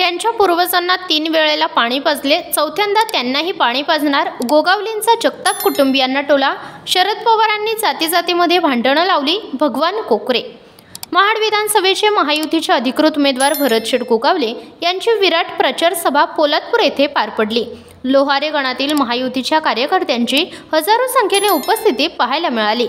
त्यांच्या पूर्वजांना 3 वेळेला पाणी पाजले, चौथ्यांदा त्यांनाही पाणी पाजणार. गोगावलेंचा जगताप कुटुंबियांना टोला. शरद पवारांनी जाती-जातीमध्ये भांडणं लावली. भगवान कोकरे. महाड विधानसभेचे महायुतीचे अधिकृत उमेदवार भरतशेठ गोगावले यांची विराट प्रचार सभा पोलादपूर येथे पार पडली. लोहारे गणातील महायुतीच्या कार्यकर्त्यांची हजारो संख्येने उपस्थिती पाहायला मिळाली.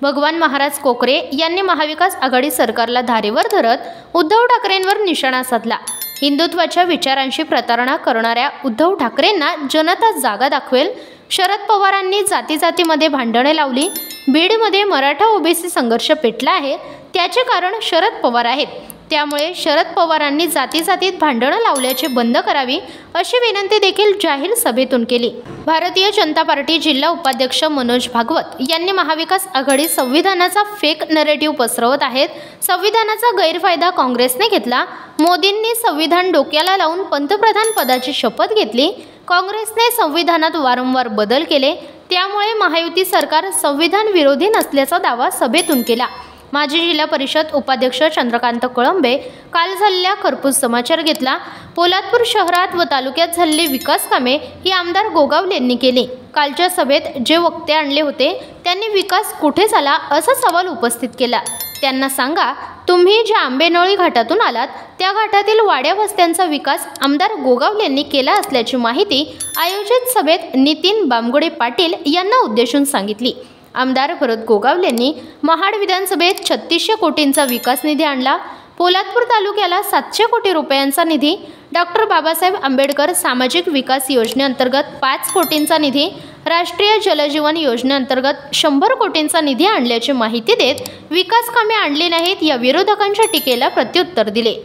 भगवान महाराज कोकरे यांनी महाविकास आघाडी सरकारला धारेवर धरत उद्धव ठाकरेंवर निशाणा साधला. हिंदुत्वाच्या विचारांशी प्रतारणा करणाऱ्या उद्धव ठाकरेंना जनता जागा दाखवेल. शरद पवारांनी जाती-जातीमध्ये भांडणे लावली. बीडमध्ये मराठा ओबीसी संघर्ष पेटला आहे, त्याचे कारण शरद पवार आहेत. त्यामुळे शरद पवारांनी जाती-जातीत भांडणं लावल्याचे बंद करावी अशी विनंती देखील जाहीर सभेतून केली. भारतीय जनता पार्टी जिल्हा उपाध्यक्ष मनोज भागवत यांनी महाविकास आघाडी संविधानाचा फेक नरेटिव्ह पसरवत आहेत. संविधानाचा गैरफायदा काँग्रेसने घेतला. मोदींनी संविधान डोक्याला लावून पंतप्रधान पदाची शपथ घेतली. काँग्रेसने संविधानात वारंवार बदल केले. त्यामुळे महायुती सरकार संविधान विरोधी नसल्याचा दावा सभेतून केला. माजी जिल्हा परिषद उपाध्यक्ष चंद्रकांत कळंबे काल झालेल्या खरपूस समाचार घेतला. पोलादपूर शहरात व तालुक्यात झालेली विकास कामे ही आमदार गोगावलेंनी केली. कालच्या सभेत जे वक्ते आणले होते त्यांनी विकास कुठे झाला असा सवाल उपस्थित केला. त्यांना सांगा, तुम्ही ज्या आंबेनळी घाटातून आलात त्या घाटातील वाड्या वस्त्यांचा विकास आमदार गोगावलेंनी केला असल्याची माहिती आयोजित सभेत नितीन बामगुडे पाटील यांना उद्देशून सांगितली. आमदार भरत गोगावलेंनी महाड विधानसभेत 3600 कोटींचा विकास निधी आणला. पोलादपूर तालुक्याला 700 कोटी रुपयांचा निधी, डॉक्टर बाबासाहेब आंबेडकर सामाजिक विकास योजनेअंतर्गत 5 कोटींचा निधी, राष्ट्रीय जलजीवन योजनेअंतर्गत 100 कोटींचा निधी आणल्याची माहिती देत विकास कामे आणली नाहीत या विरोधकांच्या टीकेला प्रत्युत्तर दिले.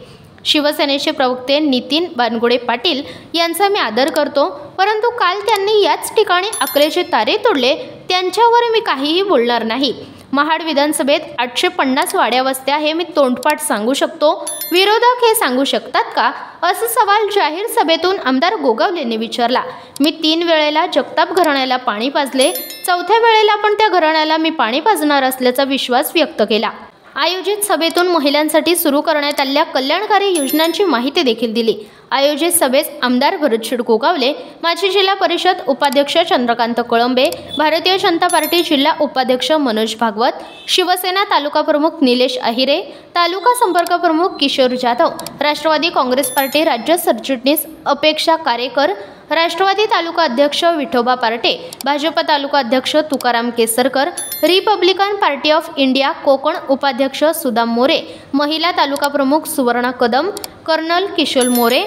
शिवसेनेचे प्रवक्ते नितीन बानगुडे पाटील यांचा मी आदर करतो, परंतु काल त्यांनी याच ठिकाणी अकलेचे तारे तोडले. त्यांच्यावर मी काहीही बोलणार नाही. महाड विधानसभेत 850 वाड्या वस्त्या हे मी तोंडपाठ सांगू शकतो. विरोधक हे सांगू शकतात का, असा सवाल जाहीर सभेतून आमदार गोगावलेंनी विचारला. मी 3 वेळेला जगताप घराण्याला पाणी पाजले, चौथ्या वेळेला पण त्या घराण्याला मी पाणी पाजणार असल्याचा विश्वास व्यक्त केला. आयोजित सभेतून महिलांसाठी सुरू करण्यात आलेल्या कल्याणकारी योजनांची माहिती देखील दिली. आयोजित सभेस आमदार भरतशेठ गोगावले, माजी जिल्हा परिषद उपाध्यक्ष चंद्रकांत कळंबे, भारतीय जनता पार्टी जिल्हा उपाध्यक्ष मनोज भागवत, शिवसेना तालुका प्रमुख निलेश अहिरे, तालुका संपर्क प्रमुख किशोर जाधव, राष्ट्रवादी काँग्रेस पार्टी राज्य सरचिटणीस अपेक्षा कारेकर, राष्ट्रवादी तालुका अध्यक्ष विठोबा पार्टे, भाजप तालुका अध्यक्ष Tukaram Kesarkar, Republican party of India Konkan उपाध्यक्ष सुदाम मोरे, महिला तालुका प्रमुख सुवर्णा कदम, कर्नल किशोर मोरे,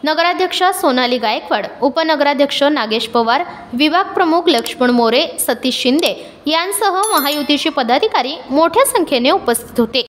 नगराध्यक्षा सोनाली गायकवाड, उपनगराध्यक्ष नागेश पवार, विभाग प्रमुख लक्ष्मण मोरे, सतीश शिंदे यांसह महायुतीचे पदाधिकारी मोठ्या संख्येने उपस्थित होते.